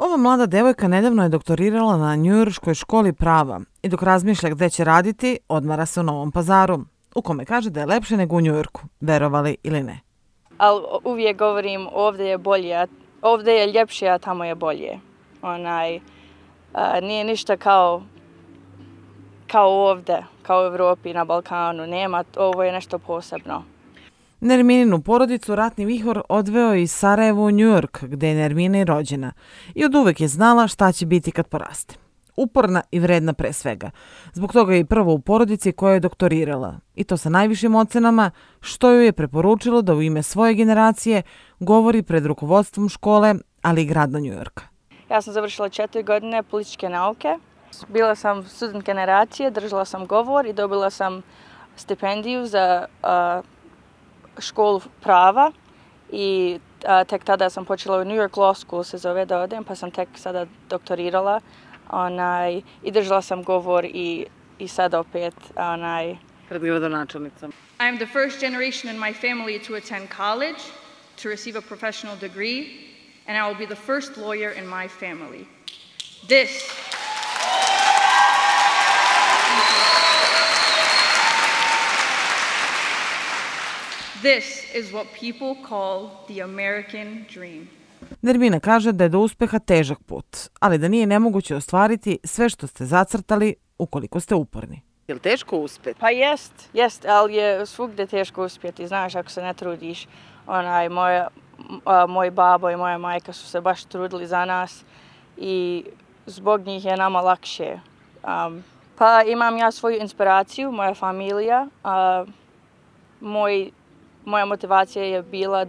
Ova mlada devojka nedavno je doktorirala na njujorškoj školi prava i dok razmišlja gde će raditi, odmara se u Novom Pazaru, u kome kaže da je lepše nego u Njujorku, verovali ili ne. Ali uvijek govorim ovdje je bolje, ovdje je ljepše, a tamo je bolje. Nije ništa kao ovdje, kao u Evropi, na Balkanu, nema, ovo je nešto posebno. Nermininu porodicu ratni vihor odveo iz Sarajeva u Njujork, gde je Nermina i rođena. I od uvek je znala šta će biti kad poraste. Uporna i vredna pre svega. Zbog toga je i prva u porodici koja je doktorirala. I to sa najvišim ocenama, što joj je preporučilo da u ime svoje generacije govori pred rukovodstvom škole, ali i grada Njujorka. Ja sam završila 4 godine političke nauke. Bila sam student generacije, držala sam govor i dobila sam stipendiju za školu prava i tek tada sam počela u New York Law School, se zove, da odem, pa sam tek sada doktorirala i držala sam govor i sada opet pred gradonačelnicom. I am the first generation in my family to attend college, to receive a professional degree, and I will be the first lawyer in my family. This is what people call the American dream. Nermina kaže da je do uspeha težak put, ali da nije nemoguće ostvariti sve što ste zacrtali ukoliko ste uporni. Je li teško uspjeti? Pa jest, ali je svugdje teško uspjeti, znaš, ako se ne trudiš. Moj babo i moja majka su se baš trudili za nas i zbog njih je nama lakše. Pa imam ja svoju inspiraciju, moja familija. Moja motivacija je bila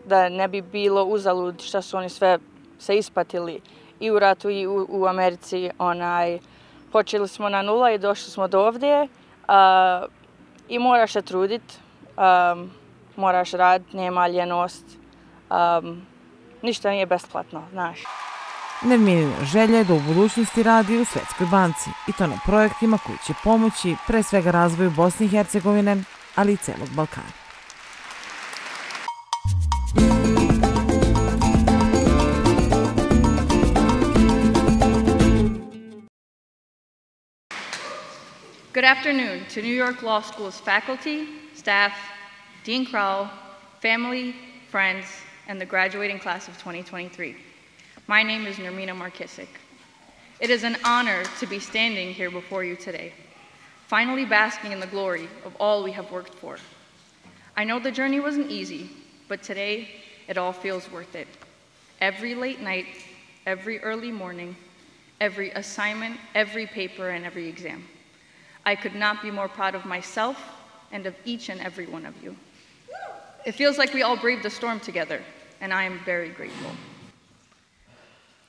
da ne bi bilo uzalud što su oni sve se ispatili i u ratu i u Americi. Počeli smo na nula i došli smo do ovdje i moraš se truditi, moraš raditi, nema ljenost, ništa nije besplatno, znaš. Nerminina želja je da u budućnosti radi u Svetskoj banci i to na projektima koji će pomoći pre svega razvoju Bosne i Hercegovine, ali i celog Balkana. Good afternoon to New York Law School's faculty, staff, Dean Crowell, family, friends, and the graduating class of 2023. My name is Nermina Markisic. It is an honor to be standing here before you today, finally basking in the glory of all we have worked for. I know the journey wasn't easy, but today it all feels worth it. Every late night, every early morning, every assignment, every paper, and every exam. I could not be more proud of myself and of each and every one of you. It feels like we all braved the storm together, and I am very grateful.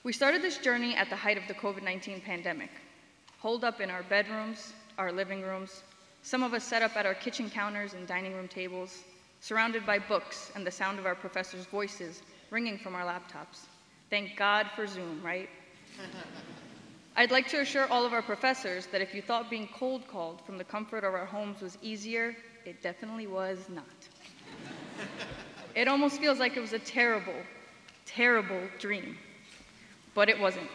We started this journey at the height of the COVID-19 pandemic, holed up in our bedrooms, our living rooms, some of us set up at our kitchen counters and dining room tables, surrounded by books and the sound of our professors' voices ringing from our laptops. Thank God for Zoom, right? I'd like to assure all of our professors that if you thought being cold called from the comfort of our homes was easier, it definitely was not. It almost feels like it was a terrible, terrible dream, but it wasn't.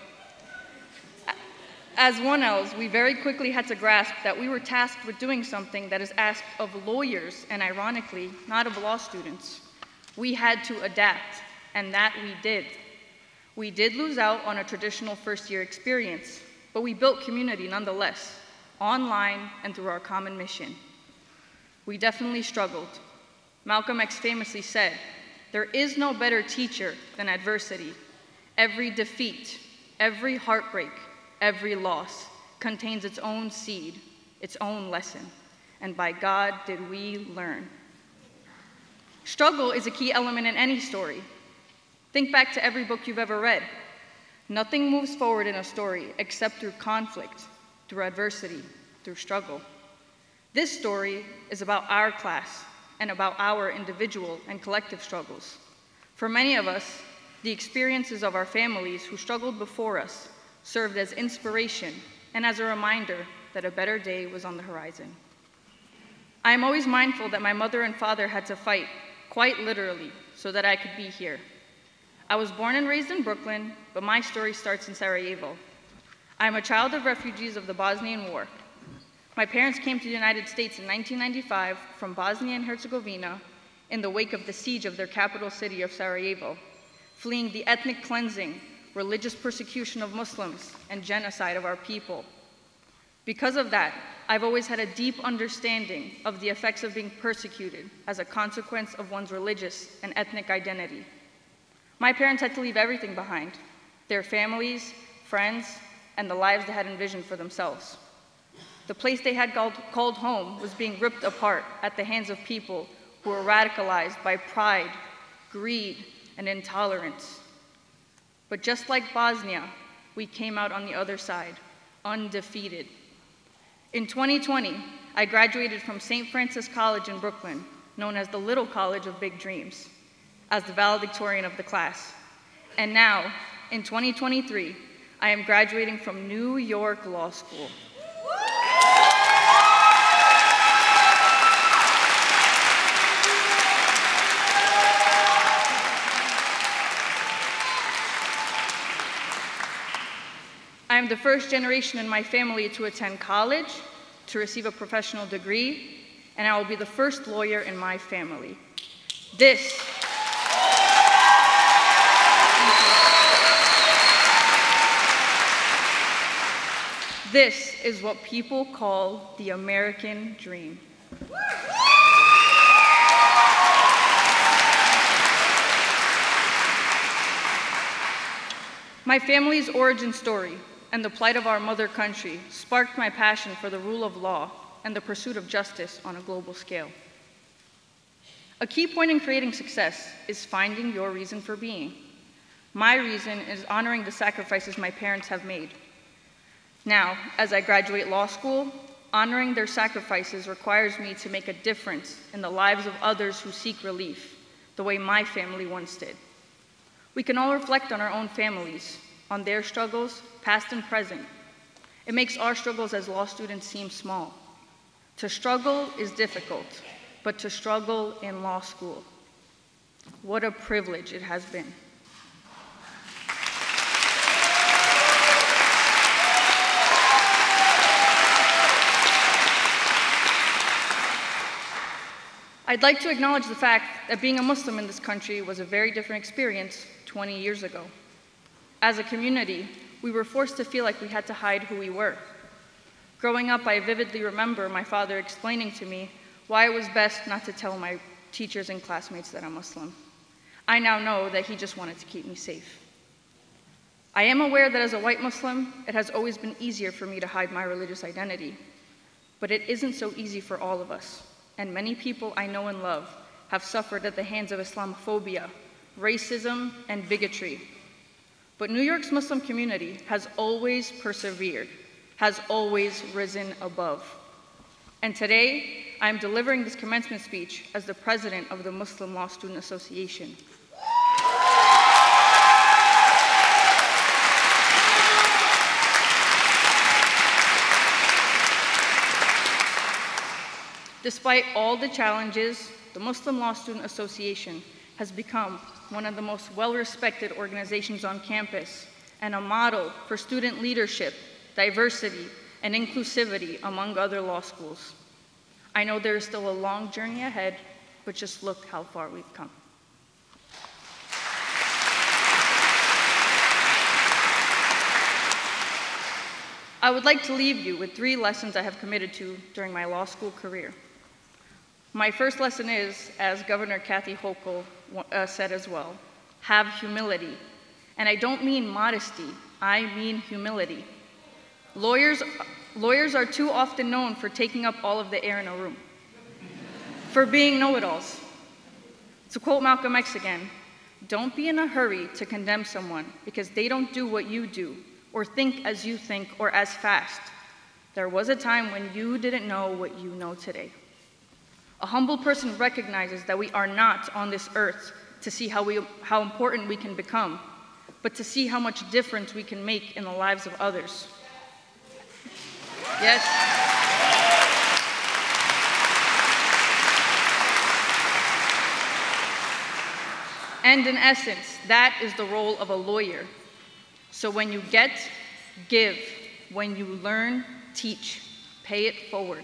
As 1Ls, we very quickly had to grasp that we were tasked with doing something that is asked of lawyers and, ironically, not of law students. We had to adapt, and that we did. We did lose out on a traditional first-year experience, but we built community nonetheless, online and through our common mission. We definitely struggled. Malcolm X famously said, "There is no better teacher than adversity. Every defeat, every heartbreak, every loss contains its own seed, its own lesson, and by God did we learn." Struggle is a key element in any story. Think back to every book you've ever read. Nothing moves forward in a story except through conflict, through adversity, through struggle. This story is about our class and about our individual and collective struggles. For many of us, the experiences of our families who struggled before us served as inspiration and as a reminder that a better day was on the horizon. I am always mindful that my mother and father had to fight, quite literally, so that I could be here. I was born and raised in Brooklyn, but my story starts in Sarajevo. I am a child of refugees of the Bosnian War. My parents came to the United States in 1995 from Bosnia and Herzegovina in the wake of the siege of their capital city of Sarajevo, fleeing the ethnic cleansing, religious persecution of Muslims, and genocide of our people. Because of that, I've always had a deep understanding of the effects of being persecuted as a consequence of one's religious and ethnic identity. My parents had to leave everything behind, their families, friends, and the lives they had envisioned for themselves. The place they had called home was being ripped apart at the hands of people who were radicalized by pride, greed, and intolerance. But just like Bosnia, we came out on the other side, undefeated. In 2020, I graduated from St. Francis College in Brooklyn, known as the Little College of Big Dreams, as the valedictorian of the class. And now, in 2023, I am graduating from New York Law School. I am the first generation in my family to attend college, to receive a professional degree, and I will be the first lawyer in my family. This is what people call the American dream. My family's origin story and the plight of our mother country sparked my passion for the rule of law and the pursuit of justice on a global scale. A key point in creating success is finding your reason for being. My reason is honoring the sacrifices my parents have made. Now, as I graduate law school, honoring their sacrifices requires me to make a difference in the lives of others who seek relief, the way my family once did. We can all reflect on our own families, on their struggles, past and present. It makes our struggles as law students seem small. To struggle is difficult, but to struggle in law school, what a privilege it has been. I'd like to acknowledge the fact that being a Muslim in this country was a very different experience 20 years ago. As a community, we were forced to feel like we had to hide who we were. Growing up, I vividly remember my father explaining to me why it was best not to tell my teachers and classmates that I'm Muslim. I now know that he just wanted to keep me safe. I am aware that as a white Muslim, it has always been easier for me to hide my religious identity, but it isn't so easy for all of us, and many people I know and love have suffered at the hands of Islamophobia, racism, and bigotry. But New York's Muslim community has always persevered, has always risen above. And today, I am delivering this commencement speech as the president of the Muslim Law Student Association. Despite all the challenges, the Muslim Law Student Association has become one of the most well-respected organizations on campus and a model for student leadership, diversity, and inclusivity among other law schools. I know there is still a long journey ahead, but just look how far we've come. I would like to leave you with 3 lessons I have committed to during my law school career. My first lesson is, as Governor Kathy Hochul said as well, have humility. And I don't mean modesty, I mean humility. Lawyers are too often known for taking up all of the air in a room, for being know-it-alls. To quote Malcolm X again, don't be in a hurry to condemn someone because they don't do what you do, or think as you think, or as fast. There was a time when you didn't know what you know today. A humble person recognizes that we are not on this earth to see how important we can become, but to see how much difference we can make in the lives of others. Yes. And in essence, that is the role of a lawyer. So when you get, give. When you learn, teach. Pay it forward.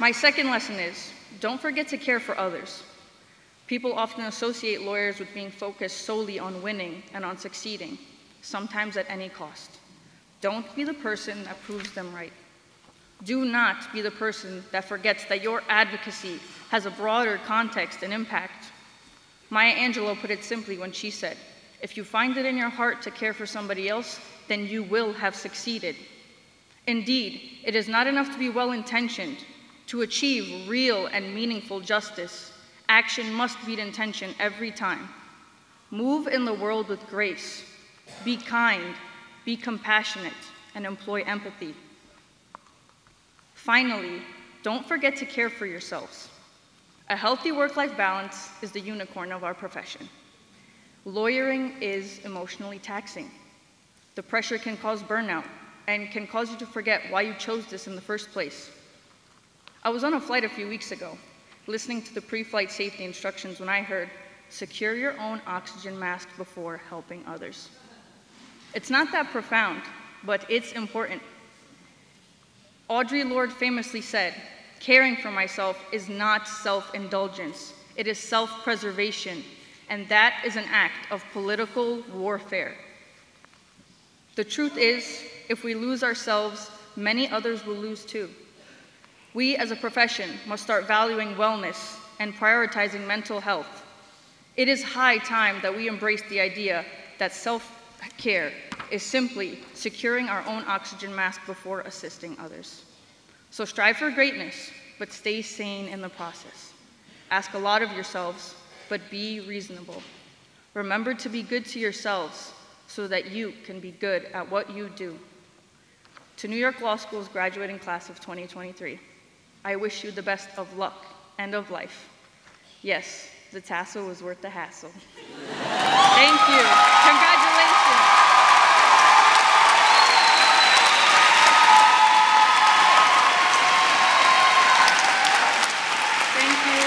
My second lesson is, don't forget to care for others. People often associate lawyers with being focused solely on winning and on succeeding, sometimes at any cost. Don't be the person that proves them right. Do not be the person that forgets that your advocacy has a broader context and impact. Maya Angelou put it simply when she said, if you find it in your heart to care for somebody else, then you will have succeeded. Indeed, it is not enough to be well-intentioned. To achieve real and meaningful justice, action must beat intention every time. Move in the world with grace. Be kind, be compassionate, and employ empathy. Finally, don't forget to care for yourselves. A healthy work-life balance is the unicorn of our profession. Lawyering is emotionally taxing. The pressure can cause burnout and can cause you to forget why you chose this in the first place. I was on a flight a few weeks ago, listening to the pre-flight safety instructions when I heard, secure your own oxygen mask before helping others. It's not that profound, but it's important. Audre Lorde famously said, caring for myself is not self-indulgence, it is self-preservation, and that is an act of political warfare. The truth is, if we lose ourselves, many others will lose too. We as a profession must start valuing wellness and prioritizing mental health. It is high time that we embrace the idea that self-care is simply securing our own oxygen mask before assisting others. So strive for greatness, but stay sane in the process. Ask a lot of yourselves, but be reasonable. Remember to be good to yourselves so that you can be good at what you do. To New York Law School's graduating class of 2023, I wish you the best of luck and of life. Yes, the tassel was worth the hassle. Thank you. Congratulations. Thank you.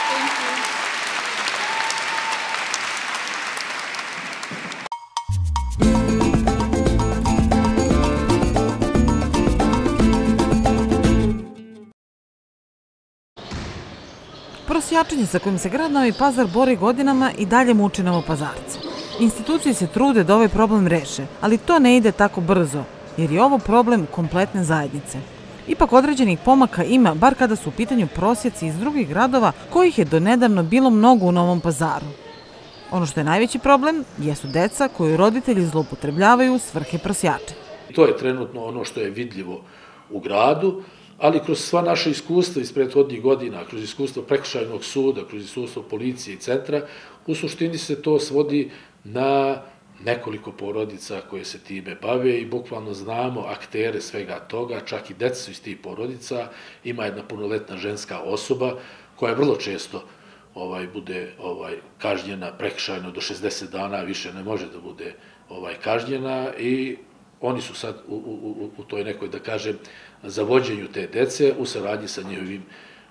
Thank you. Prosjačenje sa kojim se grad Novi Pazar bori godinama i dalje muči Novopazarce. Institucije se trude da ovaj problem reše, ali to ne ide tako brzo, jer je ovo problem kompletne zajednice. Ipak određenih pomaka ima, bar kada su u pitanju prosjeci iz drugih gradova, kojih je donedavno bilo mnogo u Novom Pazaru. Ono što je najveći problem jesu deca koju roditelji zloupotrebljavaju u svrhe prosjačenja. To je trenutno ono što je vidljivo u gradu, ali kroz sva naša iskustva iz prethodnih godina, kroz iskustvo prekršajnog suda, kroz iskustvo policije i centra, u suštini se to svodi na nekoliko porodica koje se time bave i bukvalno znamo aktere svega toga, čak i deca iz tih porodica. Ima jedna punoletna ženska osoba koja vrlo često bude kažnjena prekršajno do 60 dana, više ne može da bude kažnjena i oni su sad u toj nekoj, da kažem, zavođenju te dece u saradnji sa njihovim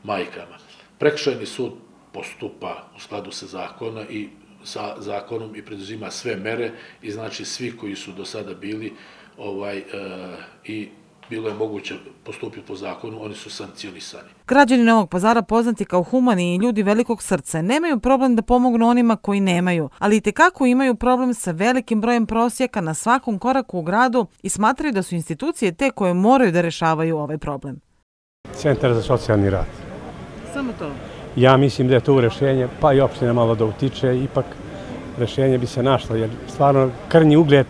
majkama. Prekršajni sud postupa u skladu sa zakonom i preduzima sve mere i znači svi koji su do sada bili i bilo je moguće postupiti po zakonu, oni su sankcionisani. Građani Novog Pazara, poznati kao humani i ljudi velikog srca, nemaju problem da pomognu onima koji nemaju, ali itekako imaju problem sa velikim brojem prosjaka na svakom koraku u gradu i smatraju da su institucije te koje moraju da rešavaju ovaj problem. Centar za socijalni rad. Samo to? Ja mislim da je to rešenje, pa i opština malo da utiče, ipak rešenje bi se našlo, jer stvarno krnji ugled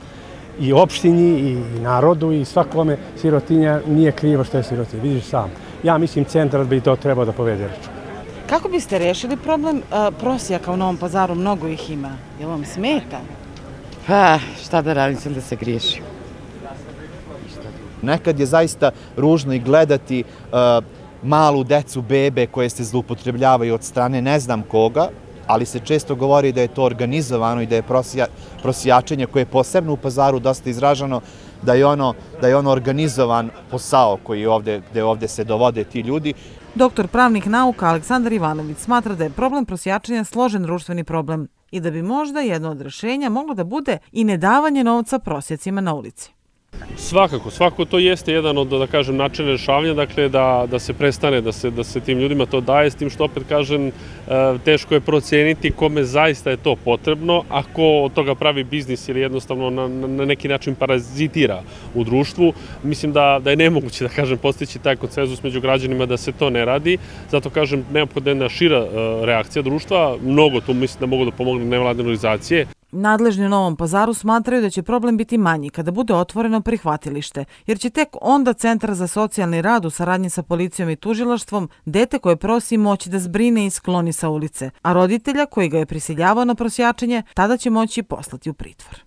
i opštini, i narodu, i svakome sirotinja nije krivo što je sirotinja, vidiš sam. Ja mislim centar bi to trebao da povede račun. Kako biste rešili problem prosjaka u Novom Pazaru? Mnogo ih ima. Jel vam smeta? Pa, šta da radim, sam da se griješim. Nekad je zaista ružno i gledati malu decu, bebe koje se zloupotrebljavaju od strane ne znam koga, ali se često govori da je to organizovano i da je prosjačenje koje je posebno u Pazaru dosta izraženo, da je ono organizovan posao gde ovde se dovode ti ljudi. Doktor pravnih nauka Aleksandar Ivanović smatra da je problem prosjačenja složen društveni problem i da bi možda jedno od rešenja moglo da bude i nedavanje novca prosjecima na ulici. Svakako to jeste jedan od, da kažem, načina rešavanja, dakle da se prestane, da se tim ljudima to daje, s tim što opet kažem, teško je proceniti kome zaista je to potrebno, a ko od toga pravi biznis ili jednostavno na neki način parazitira u društvu. Mislim da je nemoguće, da kažem, postići taj konsenzus među građanima da se to ne radi, zato kažem, neophodna je jedna šira reakcija društva, mnogo tu mislim da mogu da pomogne nevladine organizacije. Nadležni u Novom Pazaru smatraju da će problem biti manji kada bude otvoreno prihvatilište, jer će tek onda Centar za socijalni rad u saradnji sa policijom i tužilaštvom dete koje prosi moći da zbrine i skloni sa ulice, a roditelja koji ga je prisiljavao na prosjačenje tada će moći poslati u pritvor.